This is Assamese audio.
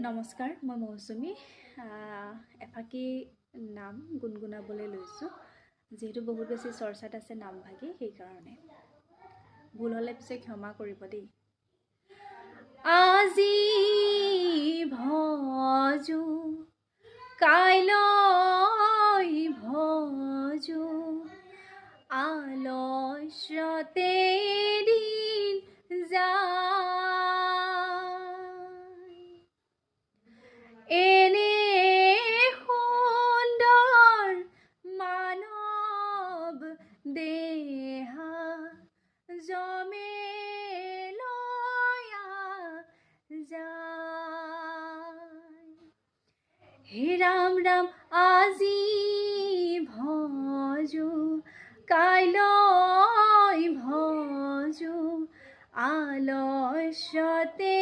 নমস্কাৰ, মই মৌচুমী এফাকি নাম গুণগুণাবলৈ লৈছোঁ। যিহেতু বহুত বেছি চৰ্চাত আছে নামভাগি, সেইকাৰণে ভুল হ'লে পিছে ক্ষমা কৰিব দেই। আজি ভজো কাইলৈ ভজো আলস্যতে দিন এনে সুন্দৰ মানৱ দেহা জমেলয়া যায়। হে ৰাম ৰাম আজি ভজো কাইলৈ ভজো আলস্যতে